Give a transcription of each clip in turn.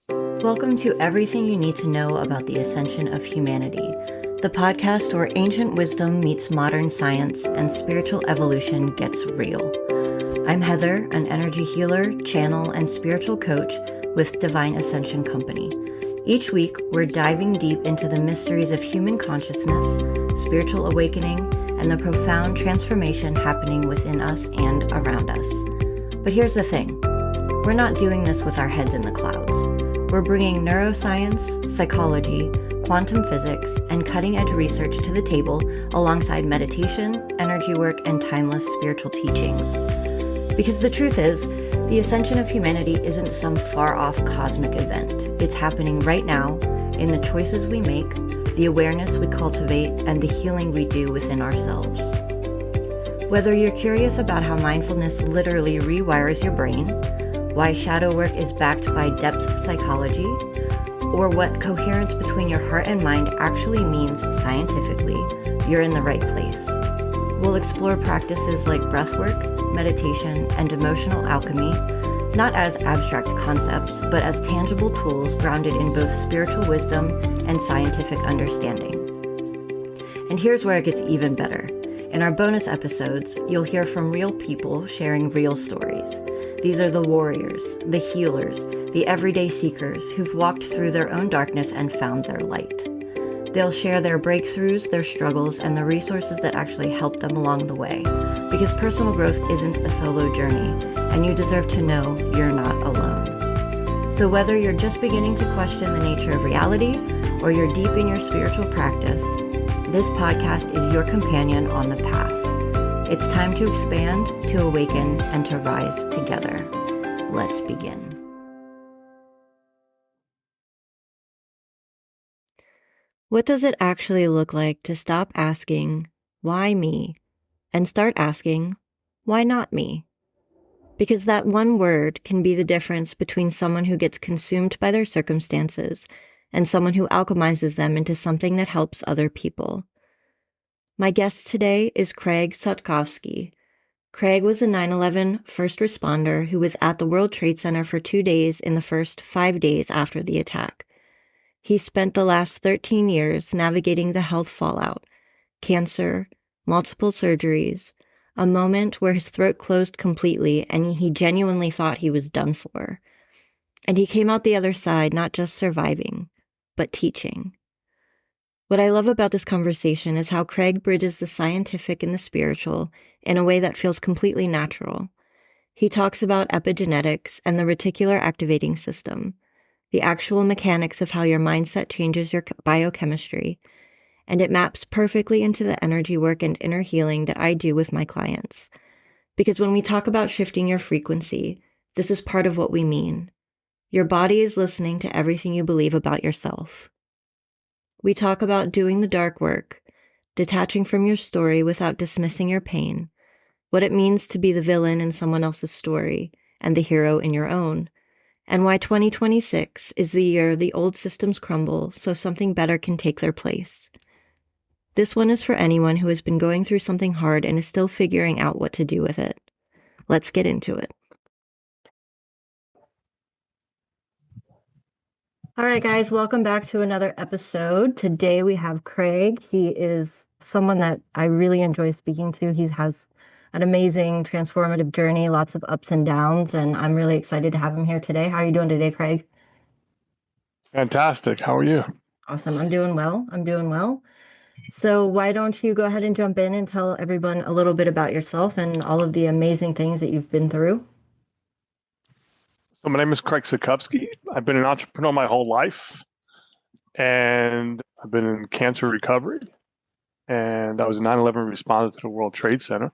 Welcome to Everything You Need to Know About the Ascension of Humanity, the podcast where ancient wisdom meets modern science and spiritual evolution gets real. I'm Heather, an energy healer, channel, and spiritual coach with Divine Ascension Company. Each week, we're diving deep into the mysteries of human consciousness, spiritual awakening, and the profound transformation happening within us and around us. But here's the thing. We're not doing this with our heads in the clouds. We're bringing neuroscience, psychology, quantum physics, and cutting-edge research to the table alongside meditation, energy work, and timeless spiritual teachings. Because the truth is, the ascension of humanity isn't some far-off cosmic event. It's happening right now in the choices we make, the awareness we cultivate, and the healing we do within ourselves. Whether you're curious about how mindfulness literally rewires your brain, why shadow work is backed by depth psychology, or what coherence between your heart and mind actually means scientifically, you're in the right place. We'll explore practices like breathwork, meditation, and emotional alchemy, not as abstract concepts, but as tangible tools grounded in both spiritual wisdom and scientific understanding. And here's where it gets even better. In our bonus episodes, you'll hear from real people sharing real stories. These are the warriors, the healers, the everyday seekers who've walked through their own darkness and found their light. They'll share their breakthroughs, their struggles, and the resources that actually help them along the way. Because personal growth isn't a solo journey, and you deserve to know you're not alone. So whether you're just beginning to question the nature of reality, or you're deep in your spiritual practice, this podcast is your companion on the path. It's time to expand, to awaken, and to rise together. Let's begin. What does it actually look like to stop asking, why me, and start asking, why not me? Because that one word can be the difference between someone who gets consumed by their circumstances and someone who alchemizes them into something that helps other people. My guest today is Craig Sotkovsky. Craig was a 9/11 first responder who was at the World Trade Center for 2 days in the first 5 days after the attack. He spent the last 13 years navigating the health fallout, cancer, multiple surgeries, a moment where his throat closed completely and he genuinely thought he was done for. And he came out the other side not just surviving, but teaching. What I love about this conversation is how Craig bridges the scientific and the spiritual in a way that feels completely natural. He talks about epigenetics and the reticular activating system, the actual mechanics of how your mindset changes your biochemistry, and it maps perfectly into the energy work and inner healing that I do with my clients. Because when we talk about shifting your frequency, this is part of what we mean. Your body is listening to everything you believe about yourself. We talk about doing the dark work, detaching from your story without dismissing your pain, what it means to be the villain in someone else's story and the hero in your own, and why 2026 is the year the old systems crumble so something better can take their place. This one is for anyone who has been going through something hard and is still figuring out what to do with it. Let's get into it. All right, guys, welcome back to another episode. Today we have Craig. He is someone that I really enjoy speaking to. He has an amazing transformative journey, lots of ups and downs, and I'm really excited to have him here today. How are you doing today, Craig? Fantastic. How are you? Awesome. I'm doing well. So why don't you go ahead and jump in and tell everyone a little bit about yourself and all of the amazing things that you've been through? So my name is Craig Sotkovsky. I've been an entrepreneur my whole life, and I've been in cancer recovery, and I was a 9/11 responder to the World Trade Center.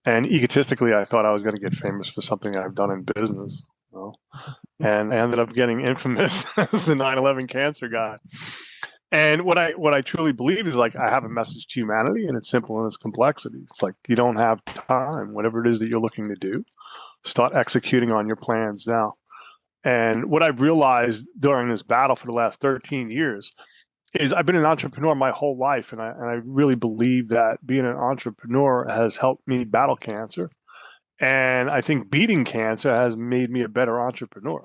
And egotistically, I thought I was going to get famous for something I've done in business. And I ended up getting infamous as the 9/11 cancer guy. And what I truly believe is, like, I have a message to humanity, and it's simple in its complexity. It's like, you don't have time. Whatever it is that you're looking to do, start executing on your plans now. And what I've realized during this battle for the last 13 years is I've been an entrepreneur my whole life. And I really believe that being an entrepreneur has helped me battle cancer. And I think beating cancer has made me a better entrepreneur.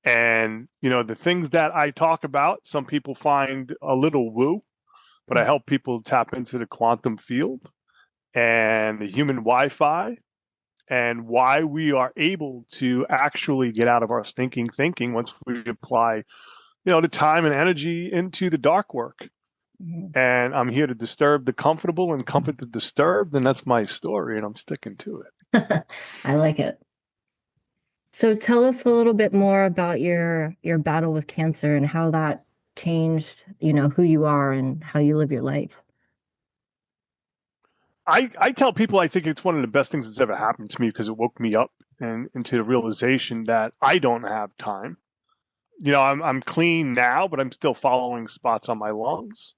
And, the things that I talk about, some people find a little woo, but I help people tap into the quantum field and the human Wi-Fi and why we are able to actually get out of our stinking thinking once we apply, the time and energy into the dark work. Mhm. And I'm here to disturb the comfortable and comfort the disturbed, and that's my story, and I'm sticking to it. I like it. So tell us a little bit more about your battle with cancer and how that changed, who you are and how you live your life. I tell people I think it's one of the best things that's ever happened to me because it woke me up and into the realization that I don't have time. I'm clean now, but I'm still following spots on my lungs.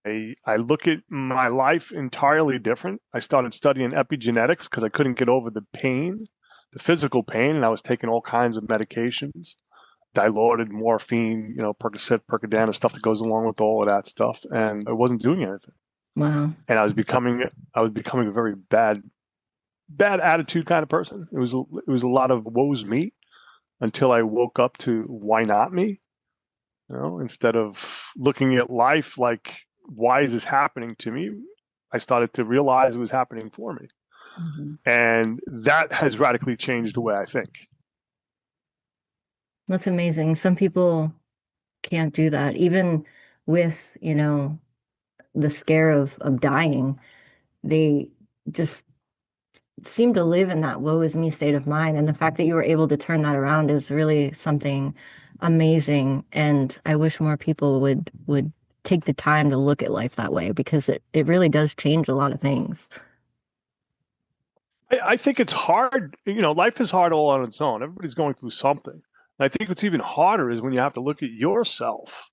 I look at my life entirely different. I started studying epigenetics because I couldn't get over the pain, the physical pain, and I was taking all kinds of medications, dilaudid morphine, Percocet, Percodana, stuff that goes along with all of that stuff, and I wasn't doing anything. Wow. And I was becoming a very bad attitude kind of person. It was a lot of woe's me until I woke up to why not me, instead of looking at life like, why is this happening to me? I started to realize it was happening for me. Mhm. And that has radically changed the way I think. That's amazing. Some people can't do that. Even with, the scare of dying, they just seem to live in that woe is me state of mind. And the fact that you were able to turn that around is really something amazing. And I wish more people would take the time to look at life that way because it really does change a lot of things. I think it's hard. Life is hard all on its own. Everybody's going through something. And I think what's even harder is when you have to look at yourself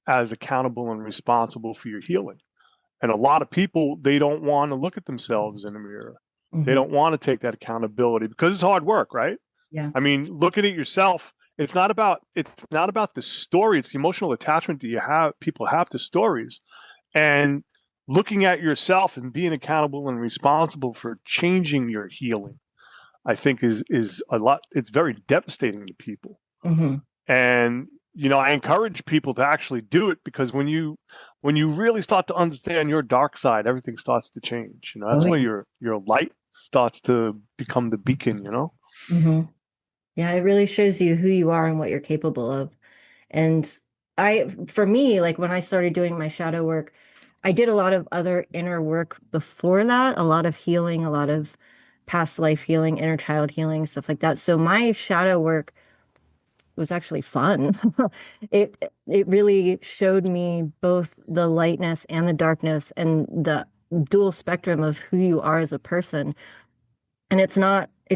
as accountable and responsible for your healing. And a lot of people, they don't want to look at themselves in the mirror. They Hmm. don't want to take that accountability because it's hard work, right? Yeah. I mean, looking at yourself, it's not about the story, it's the emotional attachment that people have to stories. And looking at yourself and being accountable and responsible for changing your healing, I think is a lot. It's very devastating to people. Hmm. And I encourage people to actually do it because when you really start to understand your dark side, everything starts to change. Oh That's where yeah. your light starts to become the beacon. Hmm. Yeah, it really shows you who you are and what you're capable of. And for me, like when I started doing my shadow work, I did a lot of other inner work before that, a lot of healing, a lot of past life healing, inner child healing, stuff like that. So my shadow work was actually fun. It really showed me both the lightness and the darkness and the dual spectrum of who you are as a person. And it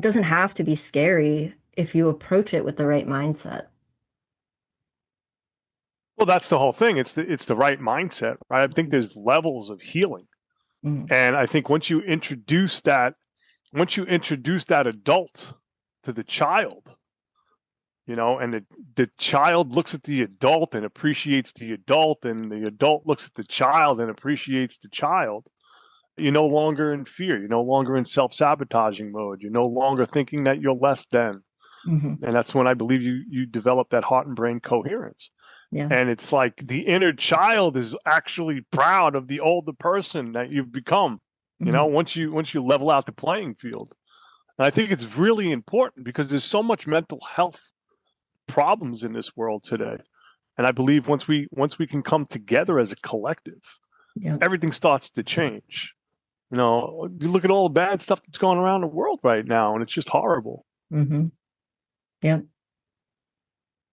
doesn't have to be scary if you approach it with the right mindset. Well, that's the whole thing. It's the right mindset, right? I think there's levels of healing, Mm. and I think once you introduce that adult to the child, and the child looks at the adult and appreciates the adult, and the adult looks at the child and appreciates the child. You're no longer in fear. You're no longer in self-sabotaging mode. You're no longer thinking that you're less than. Hmm. And that's when I believe you develop that heart and brain coherence. Yeah. And it's like the inner child is actually proud of the older person that you've become, Hmm. once you level out the playing field. And I think it's really important because there's so much mental health problems in this world today. And I believe once we can come together as a collective, Yeah. everything starts to change. You look at all the bad stuff that's going around the world right now, and it's just horrible. Hmm. Yeah.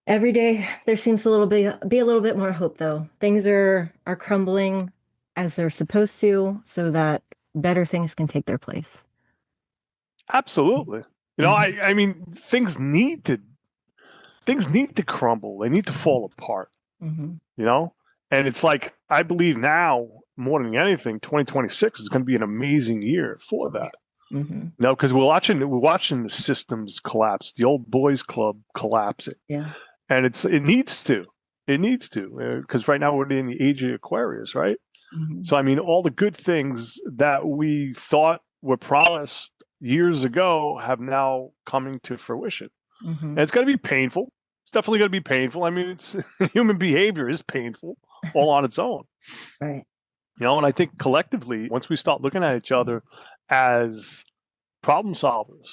Every day there seems be a little bit more hope though. Things are crumbling as they're supposed to so that better things can take their place. Absolutely. Hmm. I mean, things need to crumble. They need to fall apart. Hmm. You know, and it's like I believe now more than anything, 2026 is going to be an amazing year for that. Hmm. Because we're watching the systems collapse, the old boys club collapsing, Yeah. and it needs to because right now we're in the age of Aquarius, right? Hmm. So I mean, all the good things that we thought were promised years ago have now coming to fruition, Hmm. and it's going to be painful. It's definitely going to be painful. I mean, it's human behavior is painful all on its own. Right. And I think collectively, once we start looking at each other as problem solvers,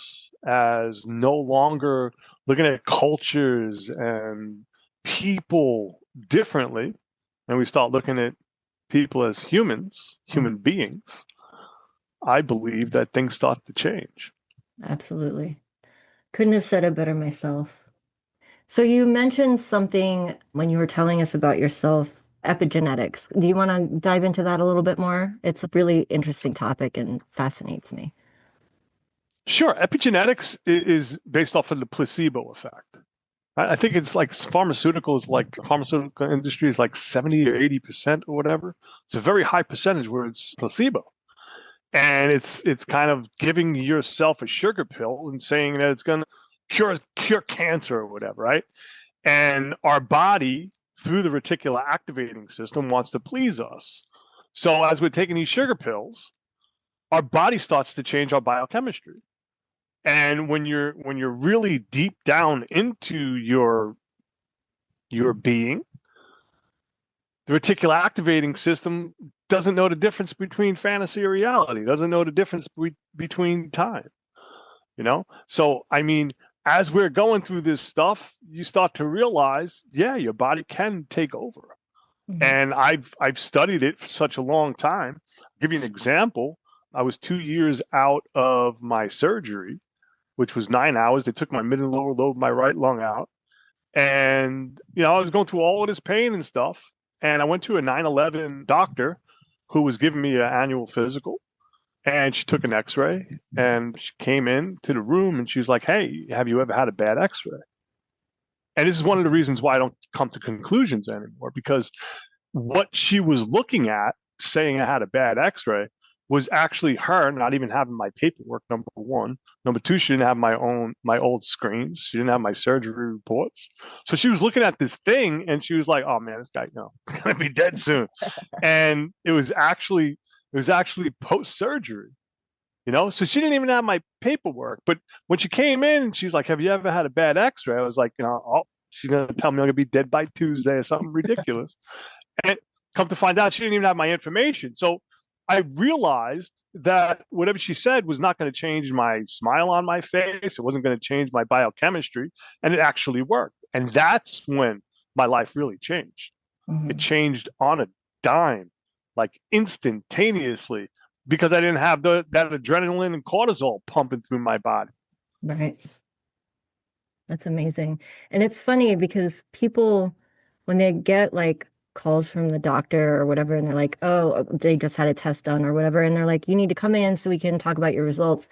as no longer looking at cultures and people differently, and we start looking at people as humans, Mm, human beings, I believe that things start to change. absolutely. Couldn't have said it better myself. So you mentioned something when you were telling us about yourself, epigenetics. Do you want to dive into that a little bit more? It's a really interesting topic and fascinates me. Sure, epigenetics is based off of the placebo effect. I think it's like pharmaceutical industry is like 70 or 80% or whatever. It's a very high percentage where it's placebo. And it's kind of giving yourself a sugar pill and saying that it's going to cure cancer or whatever, right? And our body, through the reticular activating system, wants to please us. So as we're taking these sugar pills, our body starts to change our biochemistry. And when you're really deep down into your being, the reticular activating system doesn't know the difference between fantasy or reality, doesn't know the difference between time, So, I mean, as we're going through this stuff, you start to realize, yeah, your body can take over. Mhm. And I've studied it for such a long time. I'll give you an example. I was 2 years out of my surgery, which was 9 hours. They took my mid and lower lobe, my right lung out. And, I was going through all of this pain and stuff. And I went to a 9/11 doctor who was giving me an annual physical. And she took an x ray and she came in to the room and she was like, "Hey, have you ever had a bad x ray?" And this is one of the reasons why I don't come to conclusions anymore, because what she was looking at, saying I had a bad x ray, was actually her not even having my paperwork, number one. Number two, she didn't have my old screens. She didn't have my surgery reports. So she was looking at this thing and she was like, "Oh man, this guy, is gonna be dead soon." And it was actually post surgery. So she didn't even have my paperwork. But when she came in, she's like, "Have you ever had a bad x-ray?" I was like, "Oh, she's going to tell me I'm going to be dead by Tuesday or something ridiculous." And come to find out, she didn't even have my information. So I realized that whatever she said was not going to change my smile on my face. It wasn't going to change my biochemistry. And it actually worked. And that's when my life really changed. It Mhm. changed on a dime, like instantaneously, because I didn't have that adrenaline and cortisol pumping through my body. Right. That's amazing. And it's funny because people, when they get like calls from the doctor or whatever, and they're like, oh, they just had a test done or whatever, and they're like, you need to come in so we can talk about your results.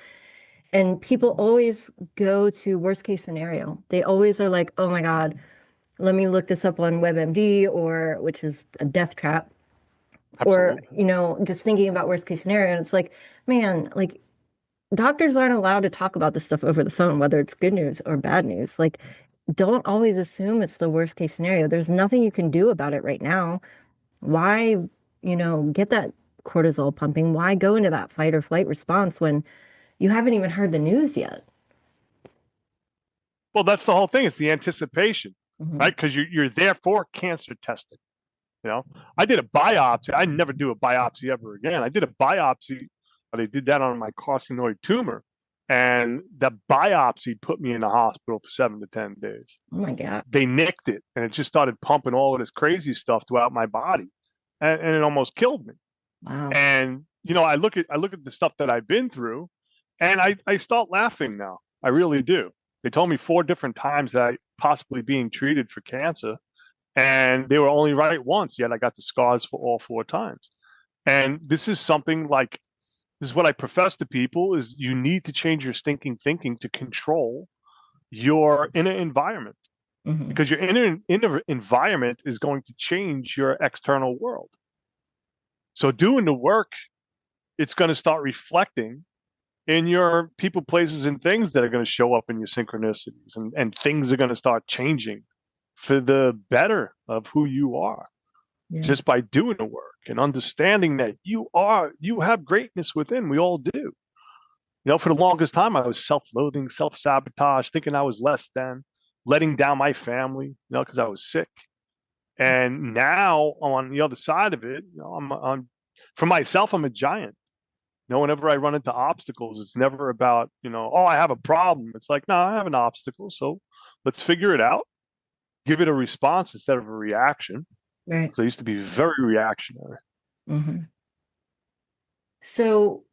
And people always go to worst case scenario. They always are like, oh my God, let me look this up on WebMD, or which is a death trap, or, Absolutely. just thinking about worst case scenario. And it's like, man, like doctors aren't allowed to talk about this stuff over the phone, whether it's good news or bad news. Like, don't always assume it's the worst case scenario. There's nothing you can do about it right now. Why, get that cortisol pumping? Why go into that fight or flight response when you haven't even heard the news yet? Well, that's the whole thing. It's the anticipation, Hmm. right? Because you're there for cancer testing. You know, I did a biopsy. I never do a biopsy ever again. I did a biopsy. They did that on my carcinoid tumor, and the biopsy put me in the hospital for 7 to 10 days. Oh my God. They nicked it, and it just started pumping all of this crazy stuff throughout my body, and it almost killed me. Wow. And I look at the stuff that I've been through, and I start laughing now. I really do. They told me 4 different times that I possibly being treated for cancer, and they were only right once. Yet I got the scars for all 4 times. And this is something like this is what I profess to people: is you need to change your stinking thinking to control your inner environment, Hmm. because your inner environment is going to change your external world. So doing the work, it's going to start reflecting in your people, places, and things that are going to show up in your synchronicities, and things are going to start changing for the better of who you are, Yeah. just by doing the work and understanding that you have greatness within. We all do. For the longest time, I was self-loathing, self-sabotage, thinking I was less than. letting down my family, because I was sick. And now on the other side of it, I'm for myself, I'm a giant. Whenever I run into obstacles, it's never about, oh, I have a problem. It's like, no, I have an obstacle. So let's figure it out, give it a response instead of a reaction. Right. So I used to be very reactionary. Mm-hmm. So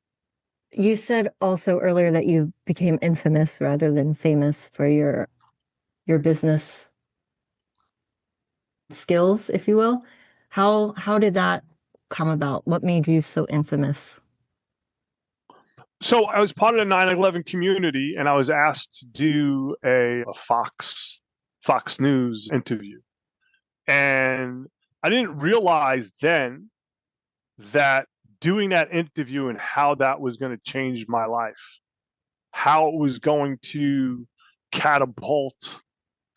you said also earlier that you became infamous rather than famous for your business skills, if you will. How did that come about? What made you so infamous? So I was part of the 9/11 community, and I was asked to do a Fox News interview. And I didn't realize then that doing that interview and how that was going to change my life, how it was going to catapult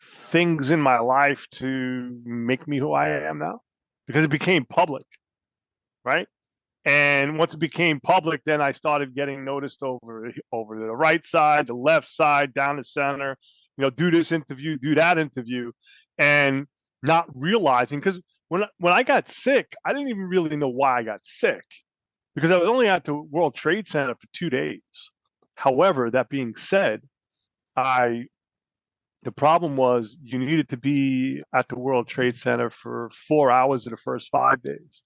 things in my life to make me who I am now, because it became public, right? And once it became public, then I started getting noticed over the right side, the left side, down the center. Do this interview, do that interview, and not realizing, because when I got sick, I didn't even really know why I got sick, because I was only at the World Trade Center for 2 days. However, that being said, the problem was you needed to be at the World Trade Center for 4 hours of the first 5 days.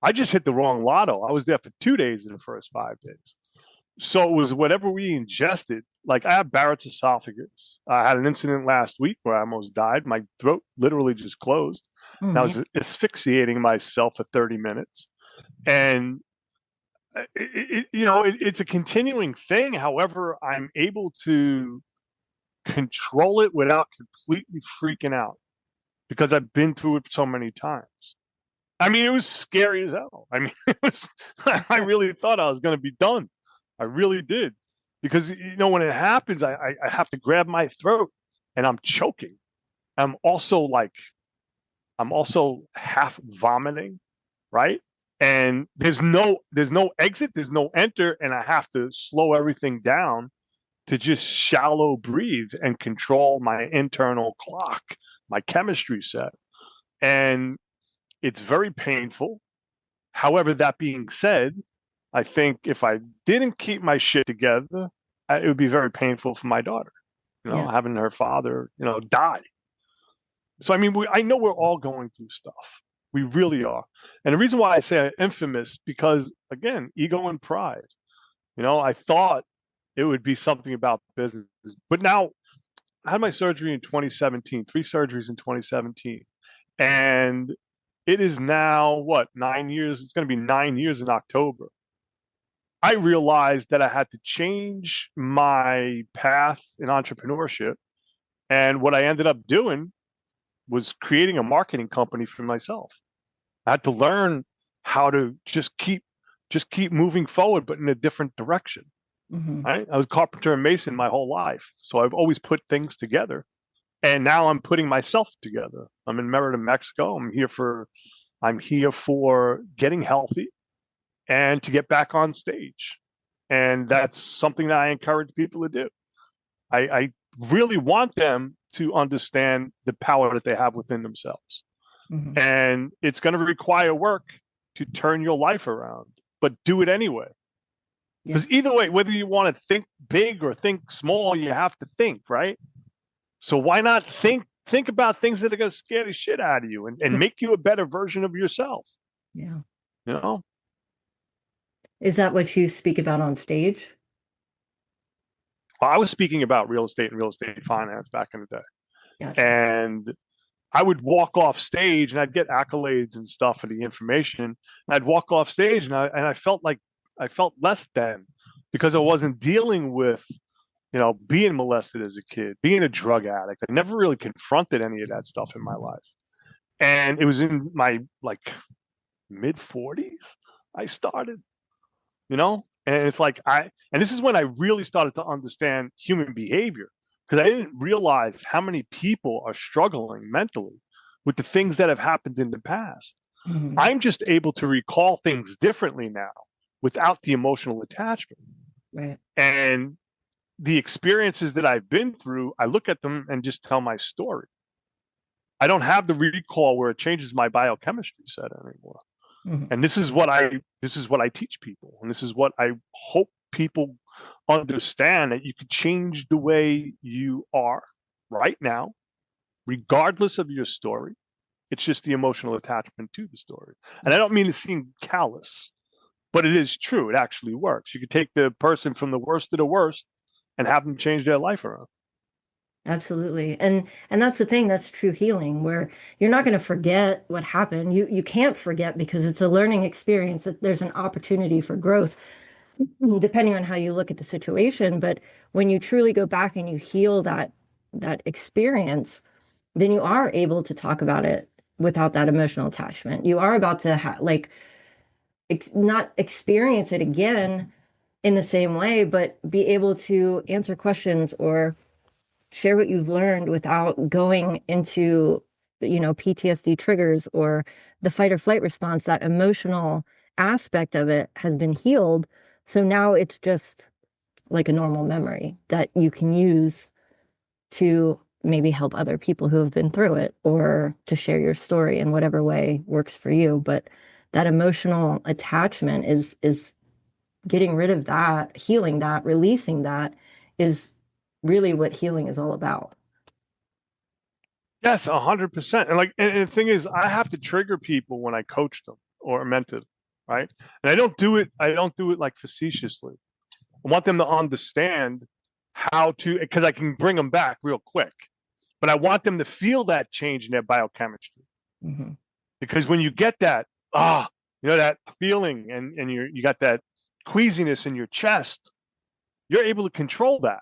I just hit the wrong lotto. I was there for 2 days in the first 5 days. So it was whatever we ingested. Like, I have Barrett's esophagus. I had an incident last week where I almost died. My throat literally just closed. Oh, And I was asphyxiating myself for 30 minutes. And it's a continuing thing. However, I'm able to control it without completely freaking out, because I've been through it so many times. I mean, it was scary as hell. I mean, I really thought I was going to be done. I really did. Because, when it happens, I have to grab my throat and I'm choking. I'm also half vomiting, right? And there's no exit, there's no enter, and I have to slow everything down to just shallow breathe and control my internal clock, my chemistry set. And it's very painful. However, that being said, I think if I didn't keep my shit together, it would be very painful for my daughter, yeah. having her father, die. So, I mean, I know we're all going through stuff. We really are. And the reason why I say infamous, because, again, ego and pride. I thought it would be something about business. But now I had my surgery in 2017, 3 surgeries in 2017. And it is now, what, 9 years? It's going to be 9 years in October. I realized that I had to change my path in entrepreneurship. And what I ended up doing was creating a marketing company for myself. I had to learn how to just keep moving forward, but in a different direction. Mm-hmm. Right? I was a carpenter and mason my whole life. So I've always put things together. And now I'm putting myself together. I'm in Merida, Mexico. I'm here for getting healthy and to get back on stage. And that's something that I encourage people to do. I really want them to understand the power that they have within themselves. Mm-hmm. And it's going to require work to turn your life around, but do it anyway. Because either way, whether you want to think big or think small, you have to think, right? So why not think about things that are going to scare the shit out of you and make you a better version of yourself? Yeah. Is that what you speak about on stage? Well, I was speaking about real estate and real estate finance back in the day. Gotcha. And I would walk off stage and I'd get accolades and stuff for the information. And I'd walk off stage and I felt like I felt less than, because I wasn't dealing with, being molested as a kid, being a drug addict. I never really confronted any of that stuff in my life. And it was in my mid 40s I started, and it's like and this is when I really started to understand human behavior, because I didn't realize how many people are struggling mentally with the things that have happened in the past. Mm-hmm. I'm just able to recall things differently now without the emotional attachment. Right. And the experiences that I've been through, I look at them and just tell my story. I don't have the recall where it changes my biochemistry set anymore. Hmm. And this is what I teach people, and this is what I hope people understand, that you can change the way you are right now, regardless of your story. It's just the emotional attachment to the story. And I don't mean to seem callous, but it is true. It actually works. You can take the person from the worst to the worst and have them change their life around. Absolutely. And that's the thing, that's true healing, where you're not going to forget what happened. You can't forget because it's a learning experience, that there's an opportunity for growth, depending on how you look at the situation. But when you truly go back and you heal that experience, then you are able to talk about it without that emotional attachment. You are about to like not experience it again in the same way, but be able to answer questions or share what you've learned without going into, PTSD triggers or the fight or flight response. That emotional aspect of it has been healed. So now it's just like a normal memory that you can use to maybe help other people who have been through it, or to share your story in whatever way works for you. But that emotional attachment is getting rid of that, healing that, releasing that is really what healing is all about. Yes, 100%. And the thing is, I have to trigger people when I coach them or mentor them, right? And I don't do it. I don't do it like facetiously. I want them to understand how to, because I can bring them back real quick. But I want them to feel that change in their biochemistry. Hmm. Because when you get that, ah, that feeling, and you got that queasiness in your chest, you're able to control that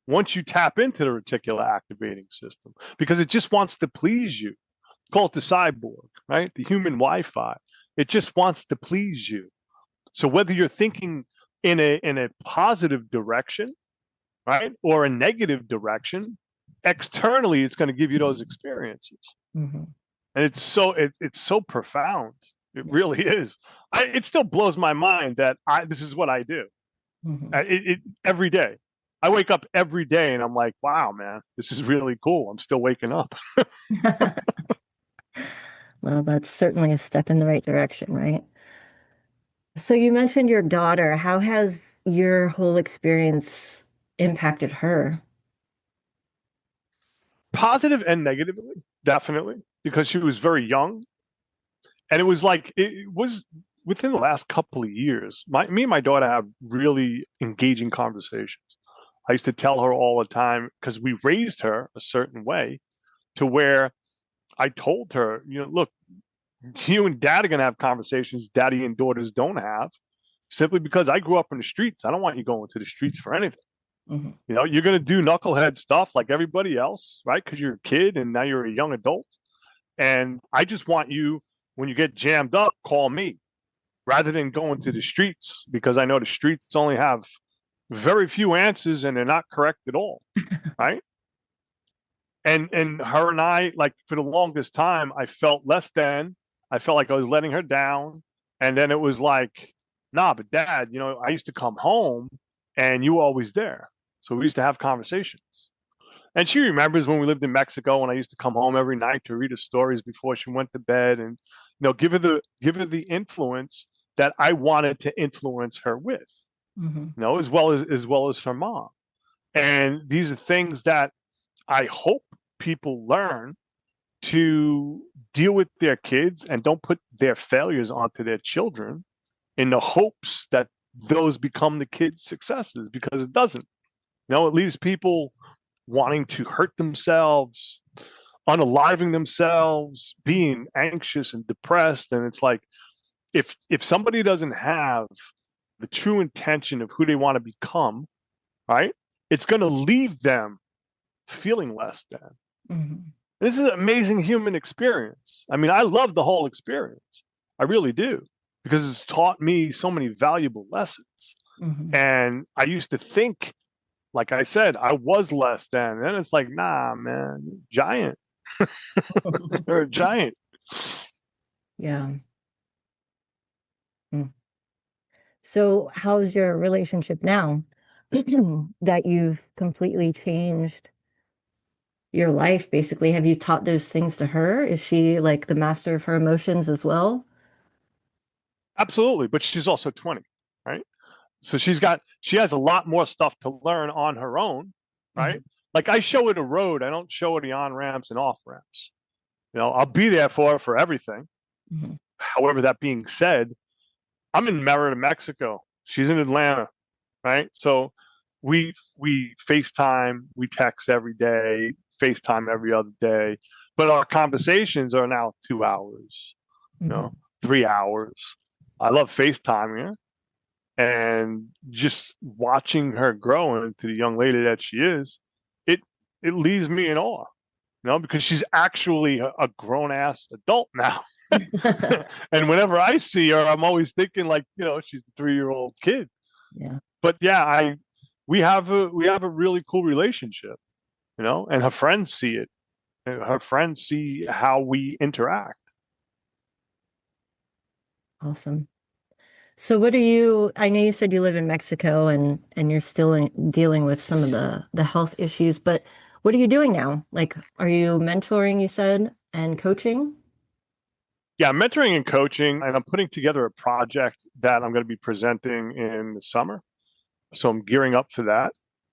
once you tap into the reticular activating system, because it just wants to please you. Call it the cyborg, right? The human Wi-Fi. It just wants to please you. So whether you're thinking in a positive direction, right, or a negative direction, externally, it's going to give you those experiences. Hmm. And it's so profound. It Yeah. really is. It still blows my mind that this is what I do. Hmm. Every day. I wake up every day and I'm like, wow, man, this is really cool. I'm still waking up. Well, that's certainly a step in the right direction, right? So you mentioned your daughter. How has your whole experience impacted her? Positive and negatively, definitely, because she was very young. And it was within the last couple of years. Me and my daughter have really engaging conversations. I used to tell her all the time, because we raised her a certain way, to where I told her, look, you and dad are going to have conversations daddy and daughters don't have, simply because I grew up in the streets. I don't want you going to the streets for anything. Hmm. You're going to do knucklehead stuff like everybody else, right? Because you're a kid and now you're a young adult. And I just want you, when you get jammed up, call me rather than going to the streets, because I know the streets only have very few answers and they're not correct at all, right? And her and I, like, for the longest time, I felt less than. I felt like I was letting her down, and then it was like, nah, but dad, I used to come home and you were always there, so we used to have conversations. And she remembers when we lived in Mexico, and I used to come home every night to read her stories before she went to bed, and give her the influence that I wanted to influence her with, Hmm. as well as her mom. And these are things that I hope people learn to deal with their kids and don't put their failures onto their children in the hopes that those become the kids' successes, because it doesn't. It leaves people wanting to hurt themselves, unaliving themselves, being anxious and depressed. And it's like, if somebody doesn't have the true intention of who they want to become, right, it's going to leave them feeling less than. Hmm. This is an amazing human experience. I mean, I love the whole experience. I really do, because it's taught me so many valuable lessons. Hmm. And I used to think, like I said, I was less than. And then it's like, nah, man, giant. You're a giant. Yeah. Mm. So how's your relationship now? that you've completely changed your life, basically. Have you taught those things to her? Is she like the master of her emotions as well? Absolutely. But she's also 20, right? So she has a lot more stuff to learn on her own, right? Mhm, Like I show her the road, I don't show her the on ramps and off ramps. I'll be there for her for everything. mhm, However, that being said, I'm in Merida, Mexico. She's in Atlanta, right? So we FaceTime, we text every day, FaceTime every other day, but our conversations are now 2 hours, you know, mhm. 3 hours. I love FaceTiming her and just watching her grow into the young lady that she is. It it leaves me in awe, because she's actually a grown ass adult now. And whenever I see her, I'm always thinking like, she's a 3-year old kid. Yeah, But yeah, I we have a really cool relationship, and her friends see it. And her friends see how we interact. awesome. So what I know you said you live in Mexico and you're still dealing with some of the health issues, but what are you doing now? Like, are you mentoring, you said, and coaching? Yeah, I'm mentoring and coaching, and I'm putting together a project that I'm going to be presenting in the summer. So I'm gearing up for that.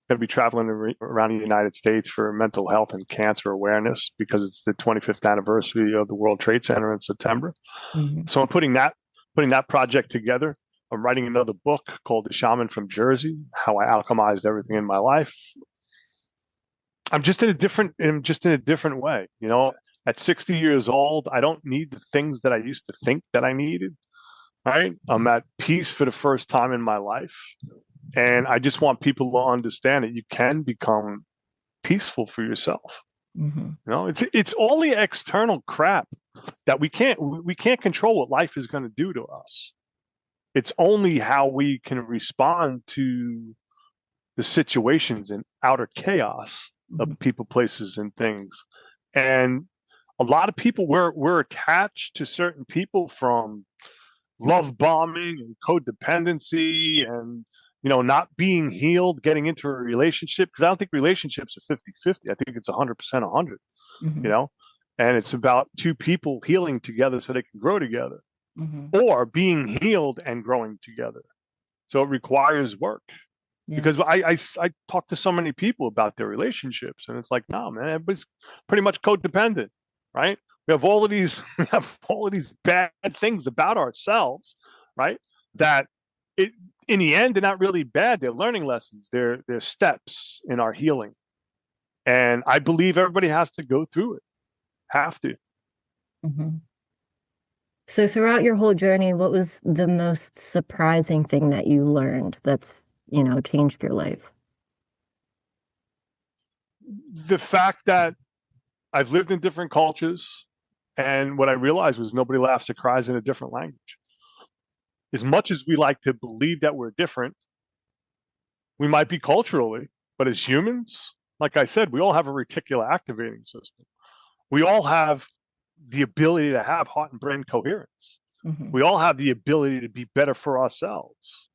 Going to be traveling around the United States for mental health and cancer awareness because it's the 25th anniversary of the World Trade Center in September. Hmm. So I'm putting that project together. I'm writing another book called The Shaman from Jersey: How I Alchemized Everything in My Life. I'm just in a different way. At 60 years old, I don't need the things that I used to think that I needed. Right? I'm at peace for the first time in my life. And I just want people to understand that you can become peaceful for yourself. Hmm. It's all the external crap that we can't control what life is going to do to us. It's only how we can respond to the situations and outer chaos of Hmm. people, places, and things. And a lot of people we're attached to certain people from love bombing and codependency and not being healed, getting into a relationship, because I don't think relationships are 50-50. I think it's 100% 100. you Hmm. know and it's about two people healing together so they can grow together, Hmm. or being healed and growing together. So it requires work, Yeah. because I talk to so many people about their relationships, and it's like, no, man, everybody's pretty much codependent, right? We have all of these bad things about ourselves, right? That it in the end they're not really bad. They're learning lessons. They're steps in our healing, and I believe everybody has to go through it. Have to. Hmm. So throughout your whole journey, what was the most surprising thing that you learned that's, changed your life? The fact that I've lived in different cultures, and what I realized was nobody laughs or cries in a different language. As much as we like to believe that we're different, we might be culturally, but as humans, like I said, we all have a reticular activating system. We all have the ability to have heart and brain coherence. Hmm. We all have the ability to be better for ourselves.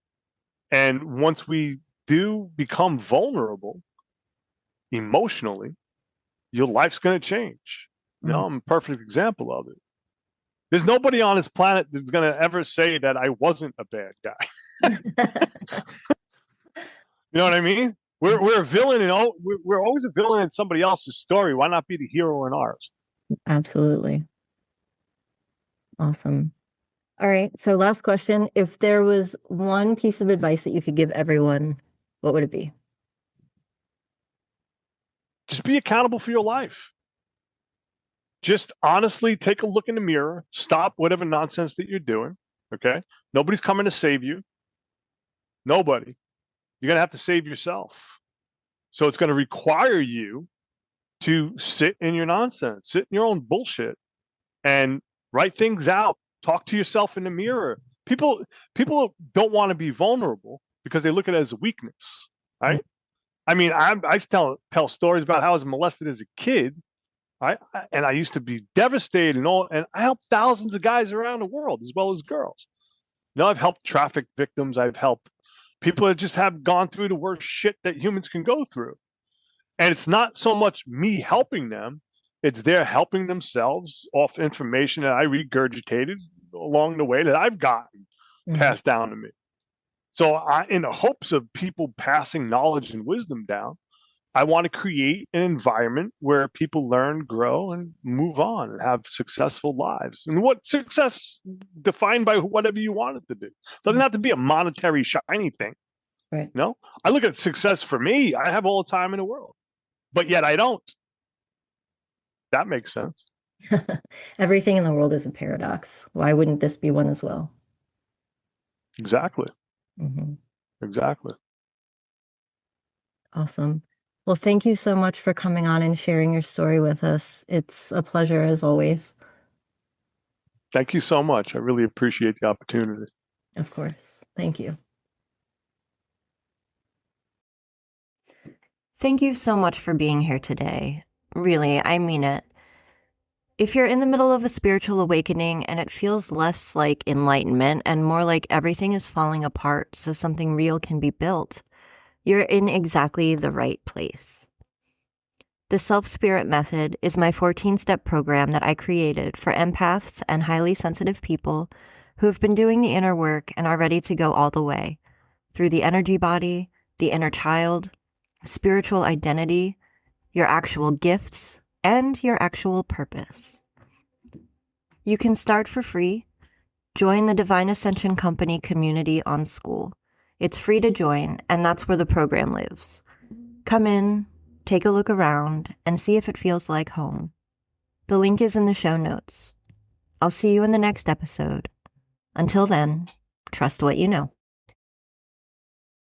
And once we do become vulnerable emotionally, your life's going to change. Hmm. I'm a perfect example of it. There's nobody on this planet that's going to ever say that I wasn't a bad guy. You know what I mean? We're a villain, we're always a villain in somebody else's story. Why not be the hero in ours? Absolutely. Awesome. All right. So last question. If there was one piece of advice that you could give everyone, what would it be? Just be accountable for your life. Just honestly take a look in the mirror. Stop whatever nonsense that you're doing. Okay? Nobody's coming to save you. Nobody. You're going to have to save yourself. So it's going to require you to sit in your nonsense, sit in your own bullshit, and write things out. Talk to yourself in the mirror. People don't want to be vulnerable because they look at it as a weakness, right? I mean, I tell stories about how I was molested as a kid, right? And I used to be devastated and all. And I helped thousands of guys around the world as well as girls. I've helped traffic victims. I've helped People that just have gone through the worst shit that humans can go through. And it's not so much me helping them, it's they're helping themselves off information that I regurgitated along the way that I've gotten passed down to me. So in the hopes of people passing knowledge and wisdom down, I want to create an environment where people learn, grow, and move on and have successful lives. And what success defined by whatever you want it to be. It doesn't have to be a monetary shiny thing. Right. No, I look at success for me. I have all the time in the world, but yet I don't. That makes sense. Everything in the world is a paradox. Why wouldn't this be one as well? Exactly. Mm-hmm. Exactly. Awesome. Well, thank you so much for coming on and sharing your story with us. It's a pleasure as always. Thank you so much. I really appreciate the opportunity. Of course. Thank you. Thank you so much for being here today. Really, I mean it. If you're in the middle of a spiritual awakening and it feels less like enlightenment and more like everything is falling apart so something real can be built, you're in exactly the right place. The Self-Spirit Method is my 14-step program that I created for empaths and highly sensitive people who have been doing the inner work and are ready to go all the way through the energy body, the inner child, spiritual identity, your actual gifts, and your actual purpose. You can start for free. Join the Divine Ascension Company community on School. It's free to join, and that's where the program lives. Come in, take a look around, and see if it feels like home. The link is in the show notes. I'll see you in the next episode. Until then, trust what you know.